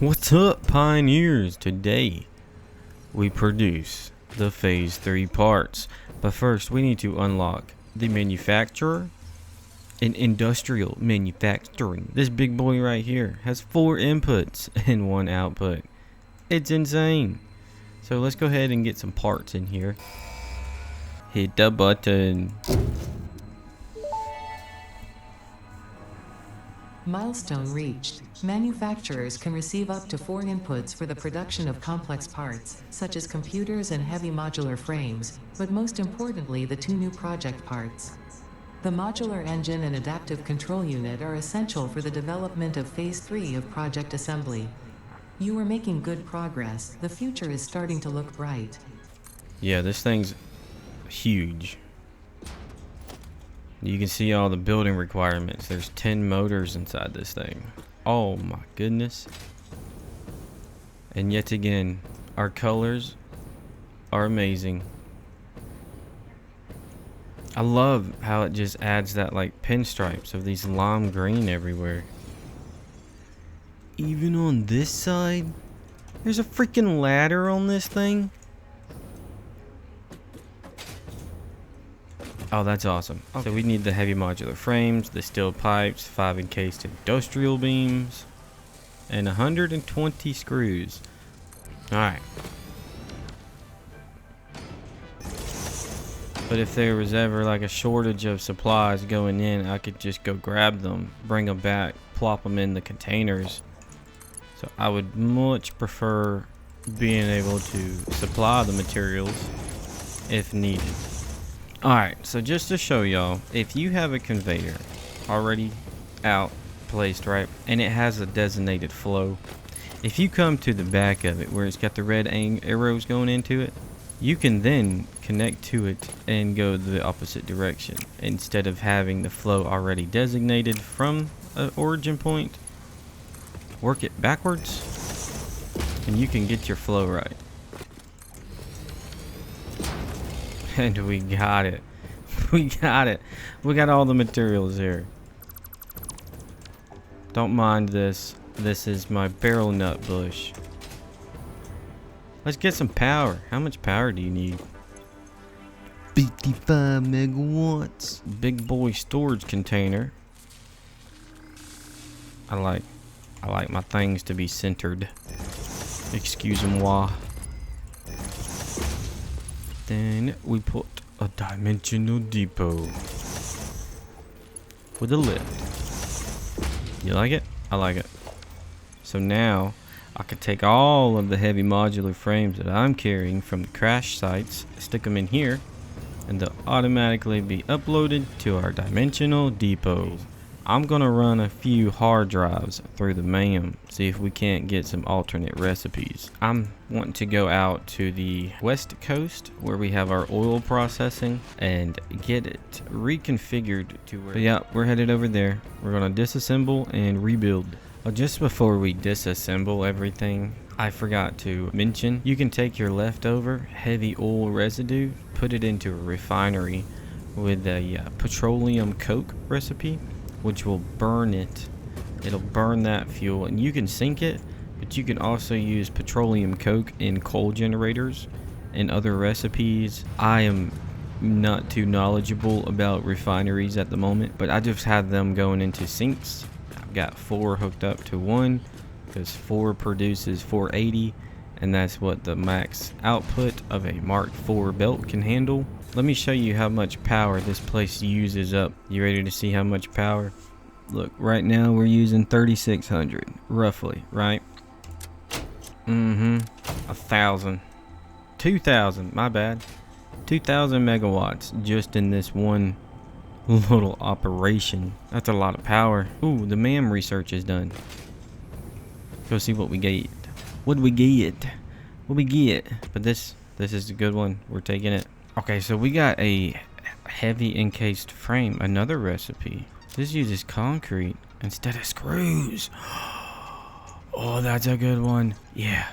What's up, pioneers? Today we produce the phase 3 parts, but first we need to unlock the manufacturer and industrial manufacturing. This big boy right here has 4 inputs and 1 output. It's insane. So let's go ahead and get some parts in here. Hit the button. Milestone reached. Manufacturers can receive up to 4 inputs for the production of complex parts, such as computers and heavy modular frames, but most importantly the 2 new project parts. The modular engine and adaptive control unit are essential for the development of Phase 3 of project assembly. You are making good progress. The future is starting to look bright. Yeah, this thing's huge. You can see all the building requirements. There's 10 motors inside this thing. Oh my goodness. And yet again, our colors are amazing. I love how it just adds that like pinstripes of these lime green everywhere. Even on this side, there's a freaking ladder on this thing. Oh, that's awesome. Okay. So we need the heavy modular frames, the steel pipes, 5 encased industrial beams, and 120 screws. Alright. But if there was ever like a shortage of supplies going in, I could just go grab them, bring them back, plop them in the containers. So I would much prefer being able to supply the materials if needed. Alright, so just to show y'all, if you have a conveyor already out placed, right, and it has a designated flow, if you come to the back of it where it's got the red arrows going into it, you can then connect to it and go the opposite direction instead of having the flow already designated from an origin point. Work it backwards and you can get your flow right. And we got it. We got it. We got all the materials here. Don't mind this. This is my barrel nut bush. Let's get some power. How much power do you need? 55 megawatts. Big boy storage container. I like my things to be centered. Excuse-moi. Then we put a dimensional depot with a lift. You like it? I like it. So now I can take all of the heavy modular frames that I'm carrying from the crash sites, stick them in here, and they'll automatically be uploaded to our dimensional depot. I'm gonna run a few hard drives through the MAM, see if we can't get some alternate recipes. I'm wanting to go out to the west coast where we have our oil processing and get it reconfigured to where, but yeah, we're headed over there. We're gonna disassemble and rebuild. Just before we disassemble everything, I forgot to mention, you can take your leftover heavy oil residue, put it into a refinery with a petroleum coke recipe, which will burn it. It'll burn that fuel and you can sink it, but you can also use petroleum coke in coal generators and other recipes. I am not too knowledgeable about refineries at the moment, but I just had them going into sinks. I've got 4 hooked up to 1 because 4 produces 480, and that's what the max output of a Mark IV belt can handle. Let me show you how much power this place uses up. You ready to see how much power? Look, right now we're using 3,600, roughly, right? 1,000. 2,000, my bad. 2,000 megawatts just in this one little operation. That's a lot of power. Ooh, the MAM research is done. Go see what we get. What do we get? What we get? But this is a good one. We're taking it. Okay, so we got a heavy encased frame, another recipe. This uses concrete instead of screws. Oh, that's a good one. Yeah,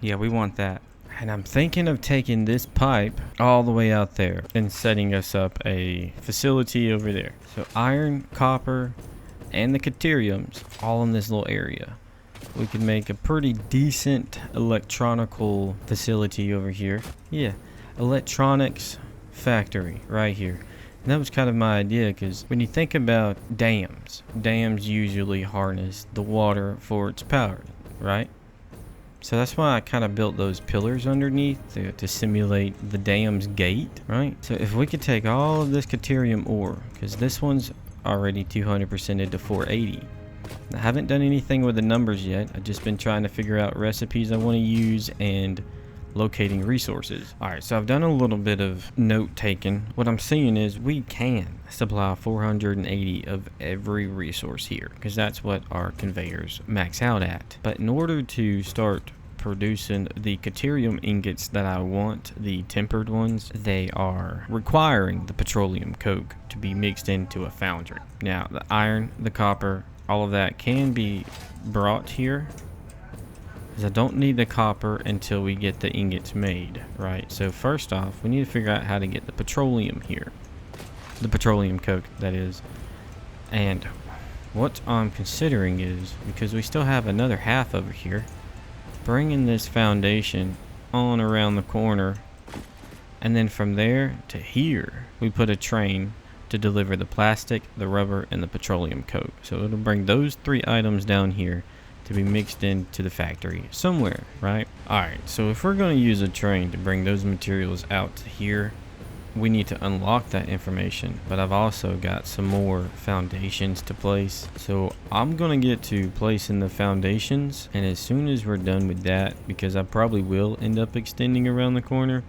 we want that. And I'm thinking of taking this pipe all the way out there and setting us up a facility over there. So iron, copper, and the cateriums all in this little area. we could make a pretty decent electronical facility over here. Yeah, electronics factory right here. And that was kind of my idea, because when you think about dams usually harness the water for its power, right? So that's why I kind of built those pillars underneath to simulate the dam's gate, right? So if we could take all of this Caterium ore, because this one's already 200%ed to 480. I haven't done anything with the numbers yet. I've just been trying to figure out recipes I want to use and locating resources. Alright, so I've done a little bit of note taking. What I'm seeing is we can supply 480 of every resource here, because that's what our conveyors max out at. But in order to start producing the Caterium ingots that I want, the tempered ones, they are requiring the petroleum coke to be mixed into a foundry. Now, the iron, the copper, all of that can be brought here, because I don't need the copper until we get the ingots made, right? So first off, we need to figure out how to get the petroleum here. The petroleum coke, that is. And what I'm considering is, because we still have another half over here, bringing this foundation on around the corner, and then from there to here, we put a train to deliver the plastic, the rubber, and the petroleum coke. So it'll bring those 3 items down here to be mixed into the factory somewhere, right? Alright, so if we're going to use a train to bring those materials out to here, we need to unlock that information. But I've also got some more foundations to place, so I'm going to get to placing the foundations, and as soon as we're done with that, because I probably will end up extending around the corner,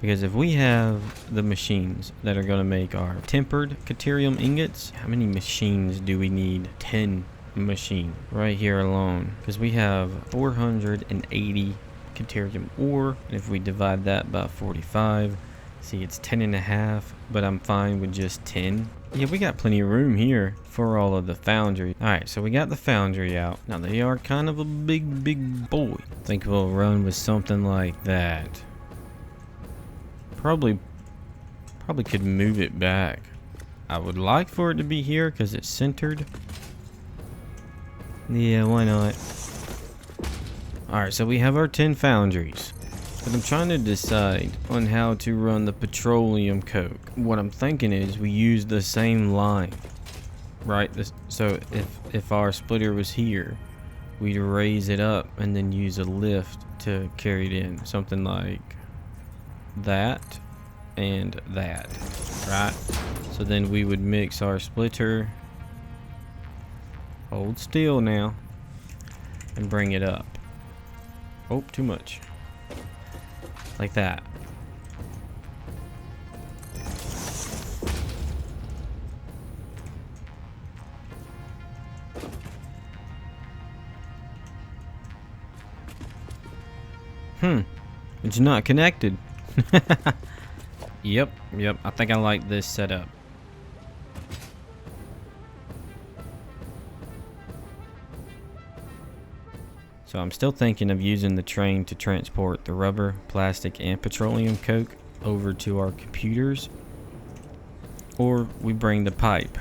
because if we have the machines that are going to make our tempered Caterium ingots, how many machines do we need? 10 machine right here alone, because we have 480 Caterium ore, and if we divide that by 45, see, it's 10 and a half, but I'm fine with just 10. Yeah, we got plenty of room here for all of the foundry. Alright, so we got the foundry out. Now they are kind of a big boy. I think we'll run with something like that. Probably could move it back. I would like for it to be here because it's centered. Yeah, why not? Alright, so we have our 10 foundries. But I'm trying to decide on how to run the petroleum coke. What I'm thinking is we use the same line, right? So if our splitter was here, we'd raise it up and then use a lift to carry it in. Something like that and that, right? So then we would mix our splitter, hold still now, and bring it up. Oh, too much. Like that. It's not connected. Yep. I think I like this setup. So I'm still thinking of using the train to transport the rubber, plastic, and petroleum coke over to our computers. Or we bring the pipe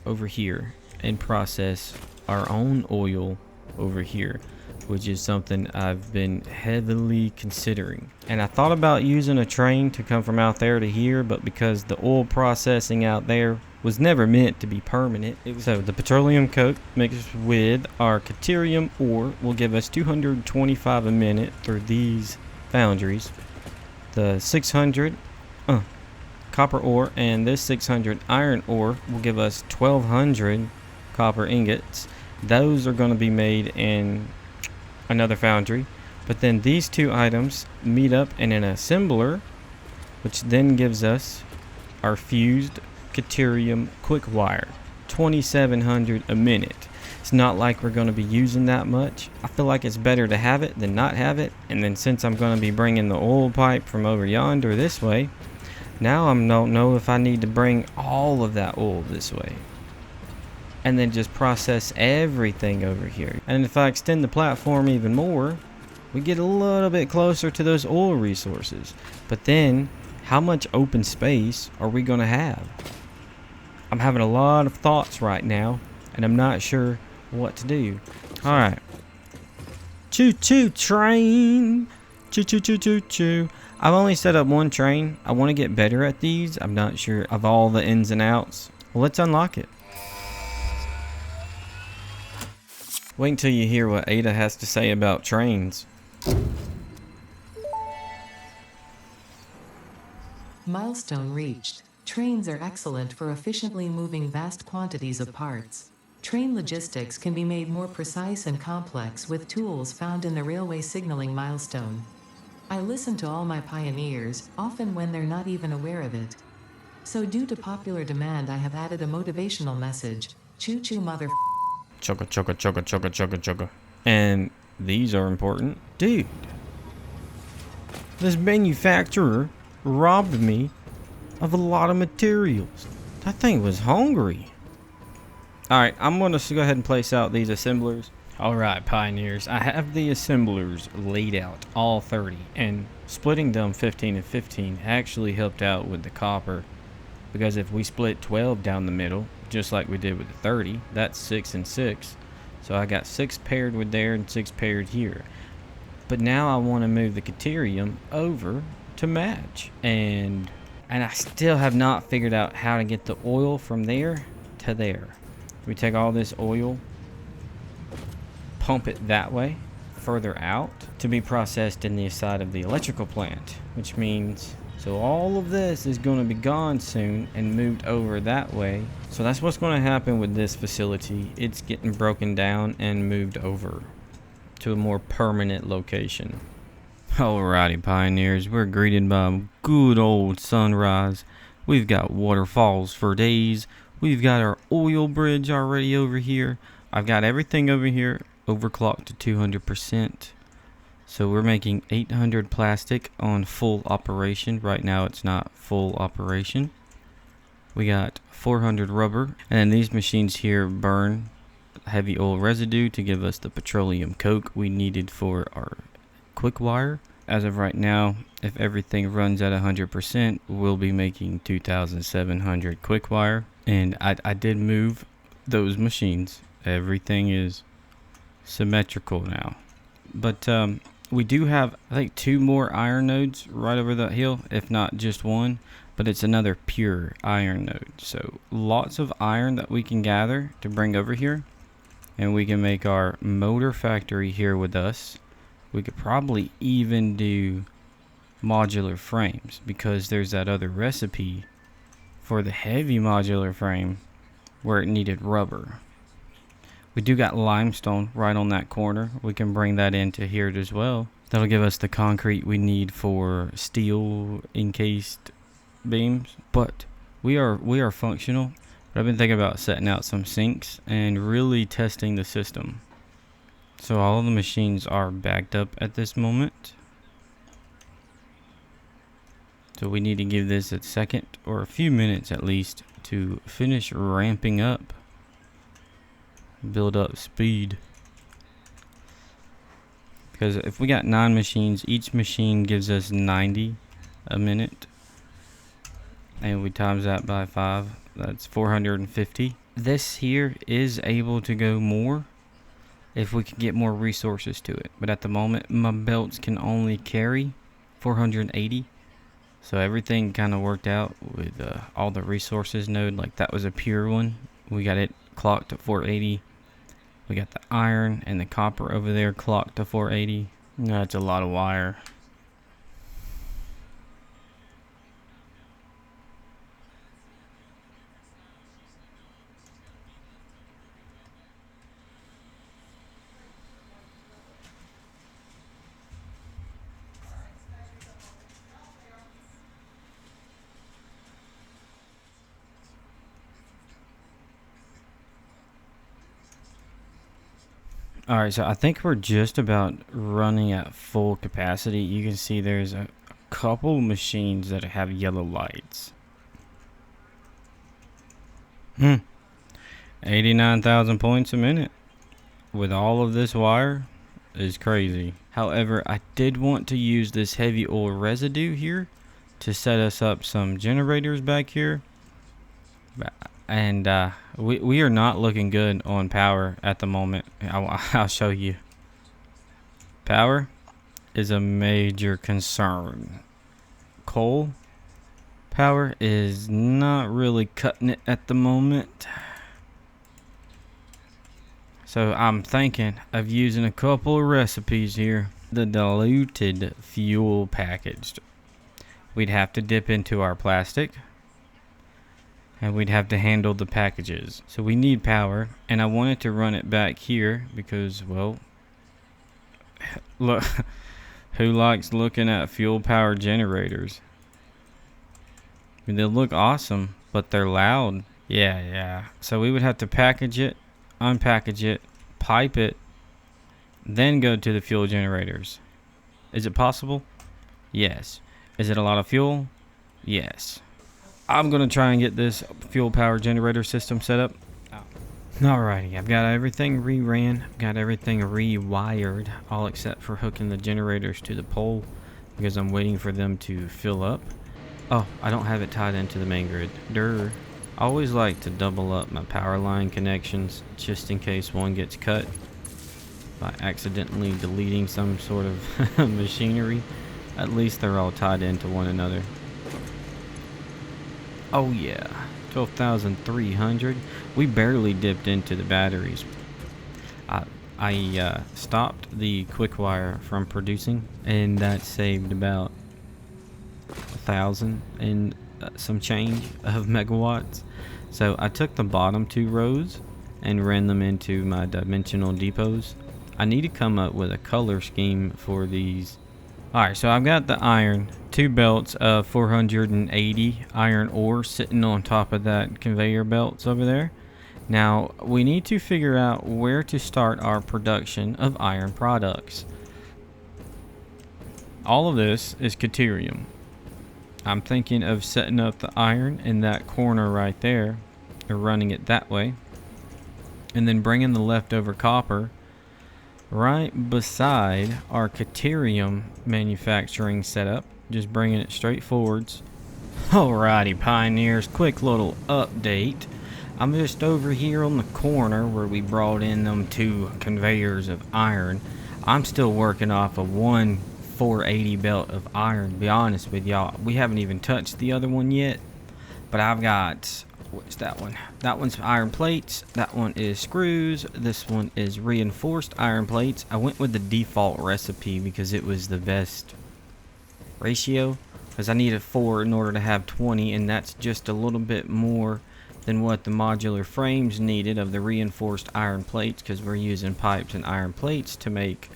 over here and process our own oil over here, which is something I've been heavily considering. And I thought about using a train to come from out there to here, but because the oil processing out there was never meant to be permanent. So the petroleum coke mixed with our Caterium ore will give us 225 a minute through these foundries. The 600 copper ore and this 600 iron ore will give us 1200 copper ingots. Those are going to be made in another foundry, but then these 2 items meet up in an assembler, which then gives us our fused Caterium quick wire, 2700 a minute. It's not like we're going to be using that much. I feel like it's better to have it than not have it. And then since I'm going to be bringing the oil pipe from over yonder this way, now I don't know if I need to bring all of that oil this way and then just process everything over here. And if I extend the platform even more, we get a little bit closer to those oil resources. But then how much open space are we going to have? I'm having a lot of thoughts right now, and I'm not sure what to do. Alright, Choo choo train. Choo choo choo choo choo. I've only set up one train. I want to get better at these. I'm not sure of all the ins and outs. Well, let's unlock it. Wait until you hear what Ada has to say about trains. Milestone reached. Trains are excellent for efficiently moving vast quantities of parts. Train logistics can be made more precise and complex with tools found in the railway signaling milestone. I listen to all my pioneers, often when they're not even aware of it. So due to popular demand, I have added a motivational message. Choo choo mother. Chugga chugga chugga chugga chugga chugga. And these are important. Dude, this manufacturer robbed me of a lot of materials. That thing was hungry. Alright, I'm going to go ahead and place out these assemblers. Alright, pioneers, I have the assemblers laid out, all 30, and splitting them 15 and 15 actually helped out with the copper, because if we split 12 down the middle, just like we did with the 30, that's 6 and 6. So I got 6 paired with there and 6 paired here. But now I want to move the Caterium over to match, and I still have not figured out how to get the oil from there to there. We take all this oil, pump it that way, further out, to be processed in the side of the electrical plant, which means, so all of this is going to be gone soon and moved over that way. So that's what's going to happen with this facility. It's getting broken down and moved over to a more permanent location. Alrighty, pioneers, we're greeted by a good old sunrise. We've got waterfalls for days. We've got our oil bridge already over here. I've got everything over here overclocked to 200%. So we're making 800 plastic on full operation. Right now it's not full operation. We got 400 rubber. And then these machines here burn heavy oil residue to give us the petroleum coke we needed for our quick wire. As of right now, if everything runs at 100%, we'll be making 2,700 quick wire. And I did move those machines. Everything is symmetrical now. But we do have, I think, 2 more iron nodes right over that hill, if not just one. But it's another pure iron node. So lots of iron that we can gather to bring over here. And we can make our motor factory here with us. We could probably even do modular frames, because there's that other recipe for the heavy modular frame where it needed rubber. We do got limestone right on that corner. We can bring that into here as well. That'll give us the concrete we need for steel encased beams. But we are functional. But I've been thinking about setting out some sinks and really testing the system. So all of the machines are backed up at this moment. So we need to give this a second or a few minutes at least to finish ramping up. Build up speed. Because if we got 9 machines, each machine gives us 90 a minute. And we times that by 5, that's 450. This here is able to go more if we can get more resources to it. But at the moment, my belts can only carry 480. So everything kind of worked out with all the resources node. Like that was a pure one. We got it clocked to 480. We got the iron and the copper over there clocked to 480. That's a lot of wire. Alright, so I think we're just about running at full capacity. You can see there's a couple machines that have yellow lights. 89,000 points a minute with all of this wire is crazy. However, I did want to use this heavy oil residue here to set us up some generators back here. And we are not looking good on power at the moment. I'll show you. Power is a major concern. Coal power is not really cutting it at the moment. So I'm thinking of using a couple of recipes here. The diluted fuel packaged. We'd have to dip into our plastic, and we'd have to handle the packages. So we need power, and I wanted to run it back here because, well, look, who likes looking at fuel power generators? I mean, they look awesome, but they're loud. Yeah. So we would have to package it, unpackage it, pipe it, then go to the fuel generators. Is it possible? Yes. Is it a lot of fuel? Yes. I'm gonna try and get this fuel power generator system set up. Alrighty, I've got everything reran, got everything rewired, all except for hooking the generators to the pole because I'm waiting for them to fill up. Oh, I don't have it tied into the main grid. Durr. I always like to double up my power line connections just in case one gets cut by accidentally deleting some sort of machinery. At least they're all tied into one another. Oh yeah, 12,300. We barely dipped into the batteries. I stopped the quick wire from producing, and that saved about 1,000 and some change of megawatts. So I took the bottom two rows and ran them into my dimensional depots. I need to come up with a color scheme for these. Alright, so I've got the iron, 2 belts of 480 iron ore sitting on top of that conveyor belts over there. Now, we need to figure out where to start our production of iron products. All of this is Caterium. I'm thinking of setting up the iron in that corner right there, or running it that way, and then bringing the leftover copper right beside our Caterium manufacturing setup, just bringing it straight forwards. Alrighty, pioneers, quick little update. I'm just over here on the corner where we brought in them 2 conveyors of iron. I'm still working off of one 480 belt of iron, to be honest with y'all. We haven't even touched the other one yet, but I've got, what's that one? That one's iron plates, that one is screws, this one is reinforced iron plates. I went with the default recipe because it was the best ratio, because I needed 4 in order to have 20, and that's just a little bit more than what the modular frames needed of the reinforced iron plates, because we're using pipes and iron plates to make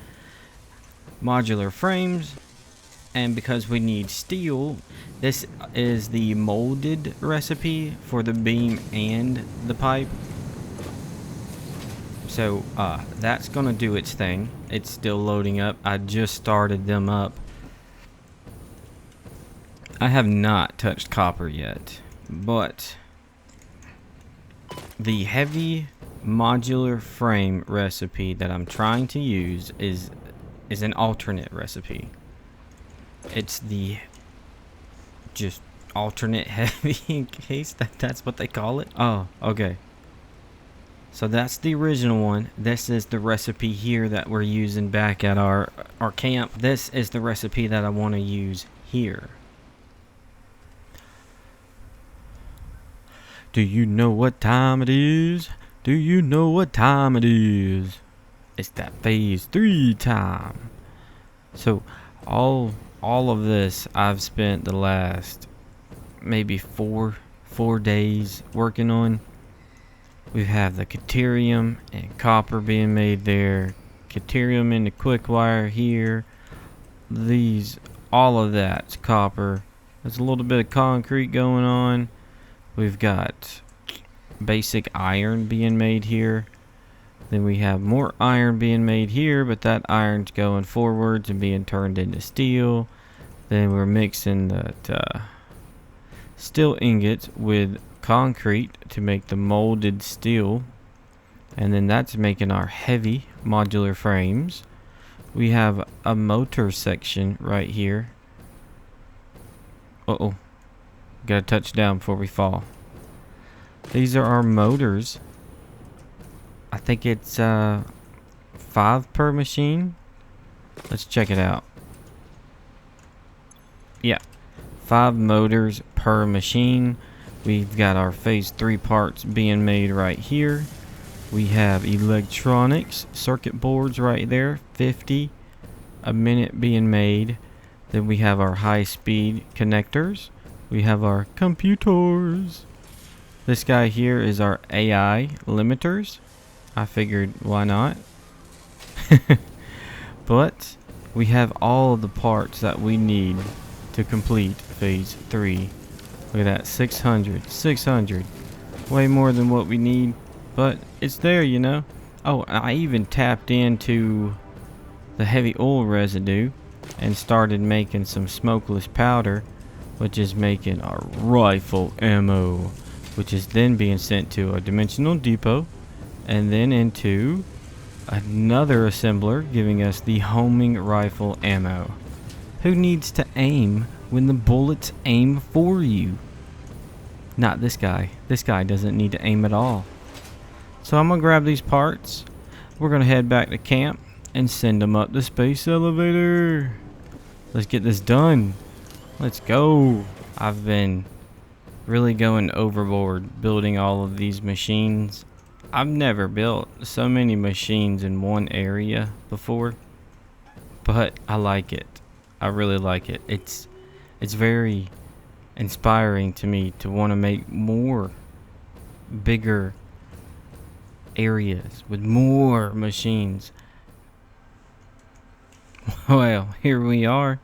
modular frames. And because we need steel, this is the molded recipe for the beam and the pipe. So that's gonna do its thing. It's still loading up. I just started them up. I have not touched copper yet, but the heavy modular frame recipe that I'm trying to use is an alternate recipe. It's the just alternate heavy, in case that's what they call it. Oh, okay. So that's the original one. This is the recipe here that we're using back at our camp. This is the recipe that I want to use here. Do you know what time it is? Do you know what time it is? It's that phase 3 time. So all of this I've spent the last maybe four days working on. We have the Caterium and copper being made there. Caterium in the quick wire here. All of that's copper. There's a little bit of concrete going on. We've got basic iron being made here. Then we have more iron being made here, but that iron's going forwards and being turned into steel. Then we're mixing that steel ingots with concrete to make the molded steel. And then that's making our heavy modular frames. We have a motor section right here. Uh-oh. Gotta touch down before we fall. These are our motors. I think it's 5 per machine. Let's check it out. Yeah, 5 motors per machine. We've got our phase 3 parts being made right here. We have electronics, circuit boards right there, 50 a minute being made. Then we have our high-speed connectors. We have our computers. This guy here is our AI limiters. I figured, why not? But we have all of the parts that we need to complete phase 3. Look at that, 600. Way more than what we need, but it's there, you know. Oh, I even tapped into the heavy oil residue and started making some smokeless powder, which is making our rifle ammo, which is then being sent to a dimensional depot and then into another assembler, giving us the homing rifle ammo. Who needs to aim when the bullets aim for you? Not this guy. This guy doesn't need to aim at all. So I'm gonna grab these parts. We're gonna head back to camp and send them up the space elevator. Let's get this done. Let's go. I've been really going overboard building all of these machines. I've never built so many machines in one area before, but I like it. I really like it. It's very inspiring to me to want to make more bigger areas with more machines. Well, here we are.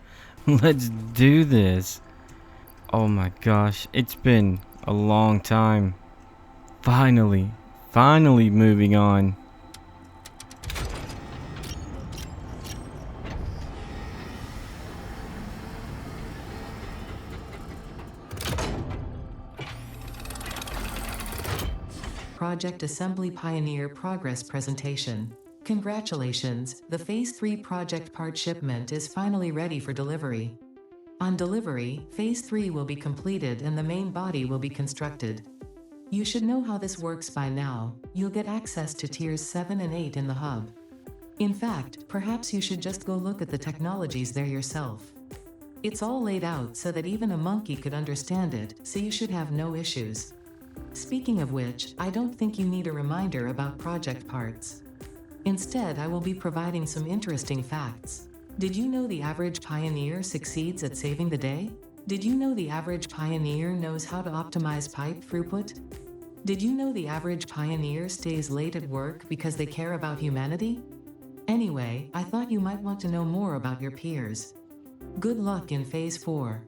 Let's do this. Oh my gosh, it's been a long time. Finally moving on. Project Assembly Pioneer Progress Presentation. Congratulations, the Phase 3 project part shipment is finally ready for delivery. On delivery, Phase 3 will be completed and the main body will be constructed. You should know how this works by now. You'll get access to Tiers 7 and 8 in the hub. In fact, perhaps you should just go look at the technologies there yourself. It's all laid out so that even a monkey could understand it, so you should have no issues. Speaking of which, I don't think you need a reminder about project parts. Instead, I will be providing some interesting facts. Did you know the average pioneer succeeds at saving the day? Did you know the average pioneer knows how to optimize pipe throughput? Did you know the average pioneer stays late at work because they care about humanity? Anyway, I thought you might want to know more about your peers. Good luck in Phase 4.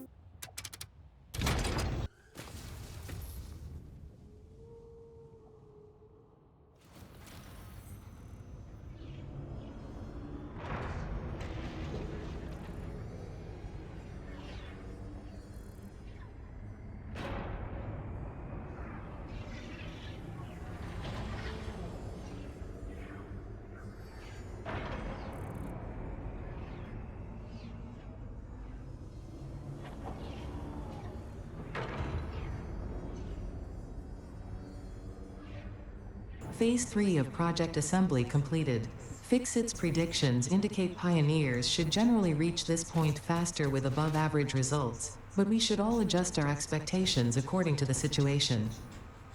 Phase 3 of Project Assembly completed. Fixit's predictions indicate pioneers should generally reach this point faster with above-average results, but we should all adjust our expectations according to the situation.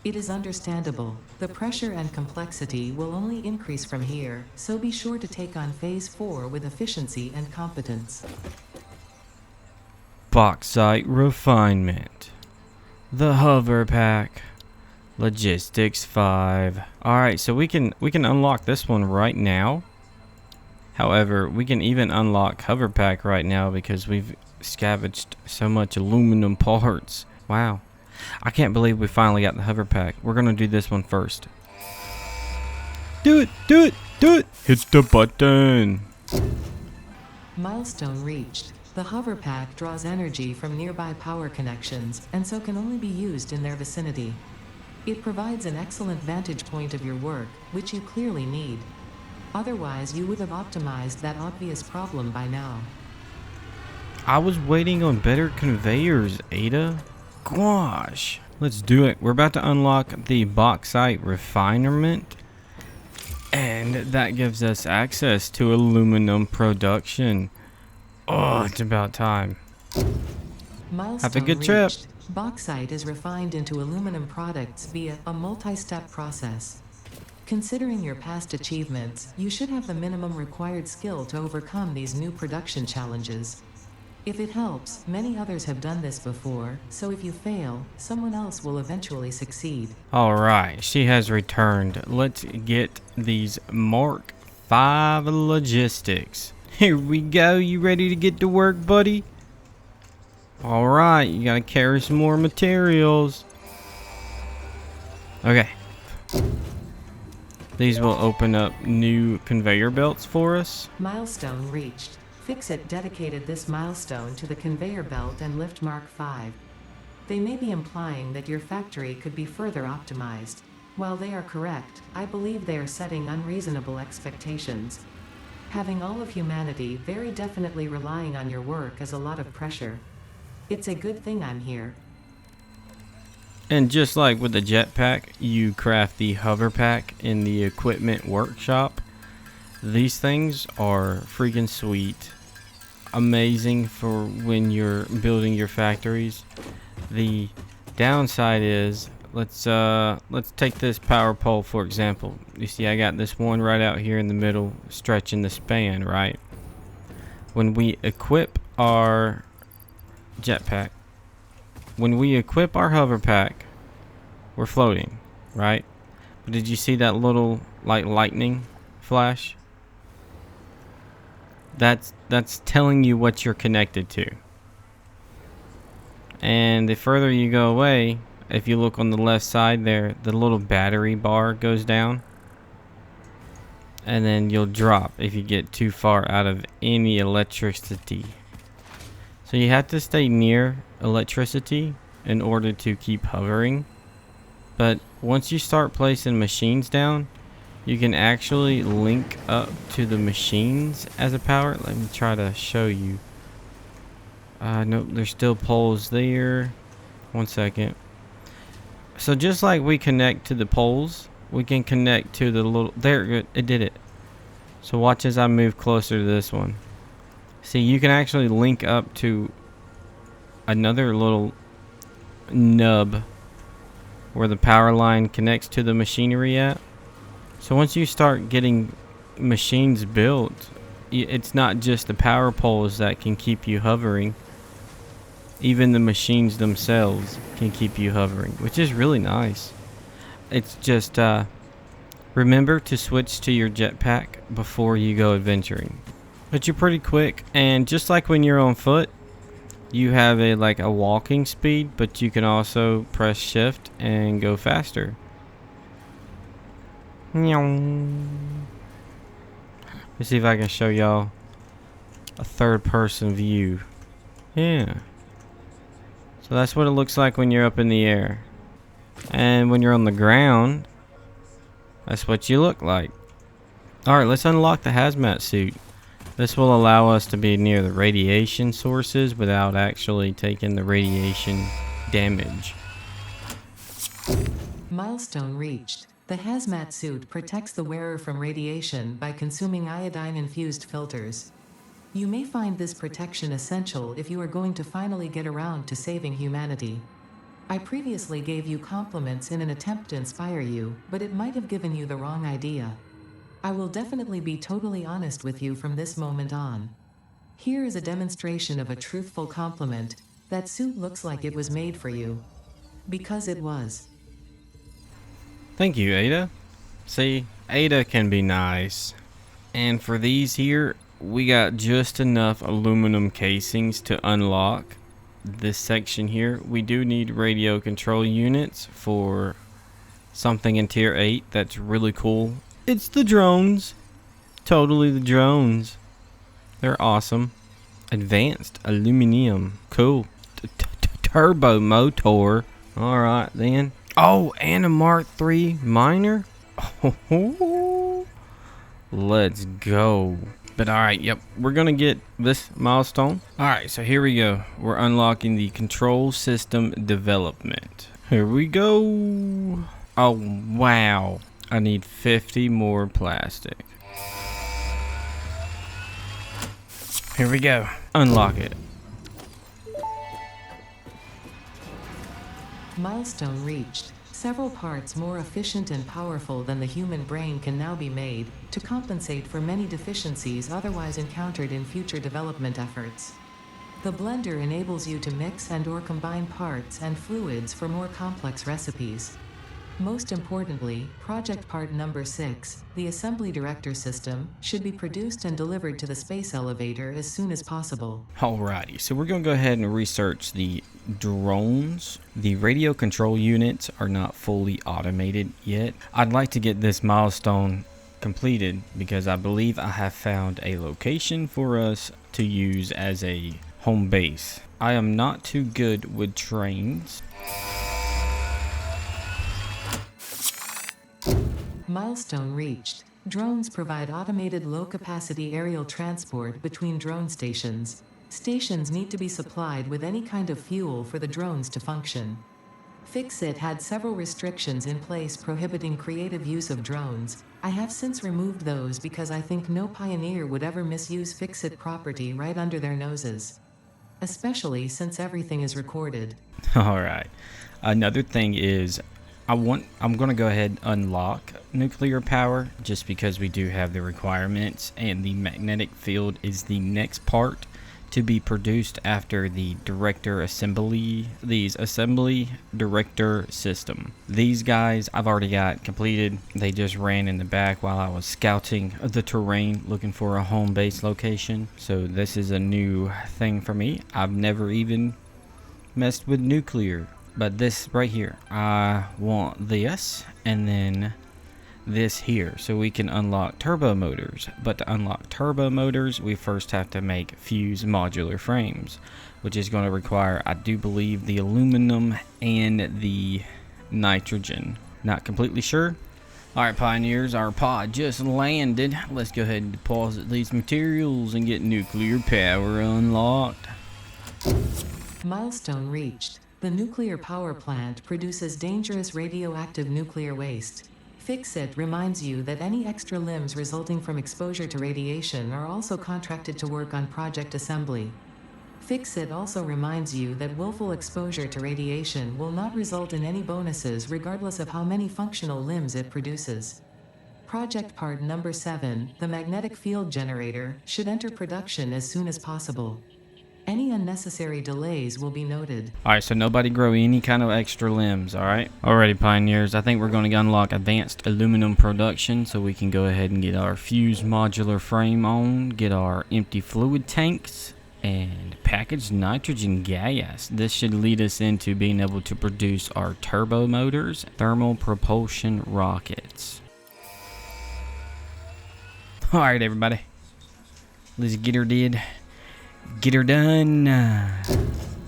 It is understandable. The pressure and complexity will only increase from here, so be sure to take on Phase 4 with efficiency and competence. Bauxite refinement. The hover pack. Logistics 5. Alright, so we can unlock this one right now. However, we can even unlock hover pack right now because we've scavenged so much aluminum parts. Wow. I can't believe we finally got the hover pack. We're gonna do this one first. Do it! Do it! Do it! Hit the button! Milestone reached. The hover pack draws energy from nearby power connections, and so can only be used in their vicinity. It provides an excellent vantage point of your work, which you clearly need. Otherwise, you would have optimized that obvious problem by now. I was waiting on better conveyors, Ada. Gosh. Let's do it. We're about to unlock the bauxite refinement. And that gives us access to aluminum production. Oh, it's about time. Milestone Have a good trip. reached. Bauxite is refined into aluminum products via a multi-step process. Considering your past achievements, you should have the minimum required skill to overcome these new production challenges. If it helps, many others have done this before, so if you fail, someone else will eventually succeed. Alright, she has returned. Let's get these Mark 5 logistics. Here we go. You ready to get to work, buddy? Alright, you gotta carry some more materials. Okay. These will open up new conveyor belts for us. Milestone reached. Fixit dedicated this milestone to the conveyor belt and lift Mark 5. They may be implying that your factory could be further optimized. While they are correct, I believe they are setting unreasonable expectations. Having all of humanity very definitely relying on your work is a lot of pressure. It's a good thing I'm here. And just like with the jetpack, you craft the hover pack in the equipment workshop. These things are freaking sweet. Amazing for when you're building your factories. The downside is, let's take this power pole for example. You see I got this one right out here in the middle stretching the span, right? When we equip our jetpack, when we equip our hover pack, we're floating, right? But did you see that little like lightning flash? That's telling you what you're connected to. And the further you go away, if you look on the left side there, the little battery bar goes down. And then you'll drop if you get too far out of any electricity. So you have to stay near electricity in order to keep hovering. But once you start placing machines down, you can actually link up to the machines as a power. Let me try to show you. Nope, there's still poles there. One second. So just like we connect to the poles, we can connect to the little... There, it did it. So watch as I move closer to this one. See, you can actually link up to another little nub where the power line connects to the machinery at. So once you start getting machines built, it's not just the power poles that can keep you hovering. Even the machines themselves can keep you hovering, which is really nice. It's just remember to switch to your jetpack before you go adventuring. But you're pretty quick, and just like when you're on foot, you have a walking speed, but you can also press shift and go faster. Let's see if I can show y'all a third person view. Yeah. So that's what it looks like when you're up in the air. And when you're on the ground, that's what you look like. Alright, let's unlock the hazmat suit. This will allow us to be near the radiation sources without actually taking the radiation damage. Milestone reached. The hazmat suit protects the wearer from radiation by consuming iodine-infused filters. You may find this protection essential if you are going to finally get around to saving humanity. I previously gave you compliments in an attempt to inspire you, but it might have given you the wrong idea. I will definitely be totally honest with you from this moment on. Here is a demonstration of a truthful compliment. That suit looks like it was made for you. Because it was. Thank you, Ada. See, Ada can be nice. And for these here, we got just enough aluminum casings to unlock this section here. We do need radio control units for something in tier 8 that's really cool. It's the drones. Totally the drones. They're awesome. Advanced aluminum. Cool. Turbo motor. Alright then. Oh, and a Mark III miner. Oh, let's go. But alright, yep, we're gonna get this milestone. Alright, so here we go. We're unlocking the control system development. Here we go. Oh, wow. I need 50 more plastic. Here we go. Unlock it. Milestone reached. Several parts more efficient and powerful than the human brain can now be made to compensate for many deficiencies otherwise encountered in future development efforts. The blender enables you to mix and/or combine parts and fluids for more complex recipes. Most importantly, project part number 6, the assembly director system, should be produced and delivered to the space elevator as soon as possible. Alrighty, so we're going to go ahead and research the drones. The radio control units are not fully automated yet. I'd like to get this milestone completed because I believe I have found a location for us to use as a home base. I am not too good with trains. Milestone reached. Drones provide automated low-capacity aerial transport between drone stations. Stations need to be supplied with any kind of fuel for the drones to function. Fixit had several restrictions in place prohibiting creative use of drones. I have since removed those because I think no pioneer would ever misuse Fixit property right under their noses. Especially since everything is recorded. Alright. Another thing is I'm going to go ahead and unlock nuclear power just because we do have the requirements, and the magnetic field is the next part to be produced after the assembly director system. These guys I've already got completed. They just ran in the back while I was scouting the terrain looking for a home base location. So this is a new thing for me. I've never even messed with nuclear. But this right here, I want this, and then this here, so we can unlock turbo motors. But to unlock turbo motors, we first have to make fuse modular frames, which is going to require, I do believe, the aluminum and the nitrogen. Not completely sure. Alright, pioneers, our pod just landed. Let's go ahead and deposit these materials and get nuclear power unlocked. Milestone reached. The nuclear power plant produces dangerous radioactive nuclear waste. Fixit reminds you that any extra limbs resulting from exposure to radiation are also contracted to work on project assembly. Fixit also reminds you that willful exposure to radiation will not result in any bonuses regardless of how many functional limbs it produces. Project part number 7, the magnetic field generator, should enter production as soon as possible. Any unnecessary delays will be noted. Alright, so nobody grow any kind of extra limbs, alright? Alrighty, pioneers, I think we're going to unlock advanced aluminum production so we can go ahead and get our fuse modular frame on, get our empty fluid tanks, and packaged nitrogen gas. This should lead us into being able to produce our turbo motors, thermal propulsion rockets. Alright, everybody. Let's get her did. Get her done.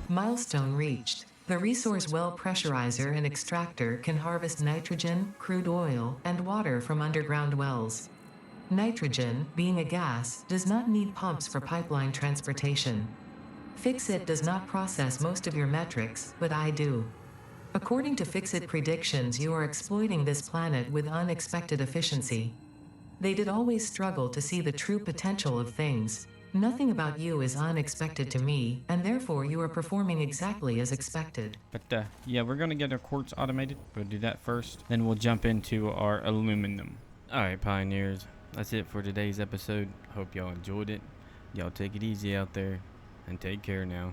Milestone reached. The resource well pressurizer and extractor can harvest nitrogen, crude oil, and water from underground wells. Nitrogen, being a gas, does not need pumps for pipeline transportation. Fixit does not process most of your metrics, but I do. According to Fixit predictions, you are exploiting this planet with unexpected efficiency. They did always struggle to see the true potential of things. Nothing about you is unexpected to me, and therefore you are performing exactly as expected. But yeah, we're going to get our quartz automated. We'll do that first. Then we'll jump into our aluminum. Alright, pioneers. That's it for today's episode. Hope y'all enjoyed it. Y'all take it easy out there, and take care now.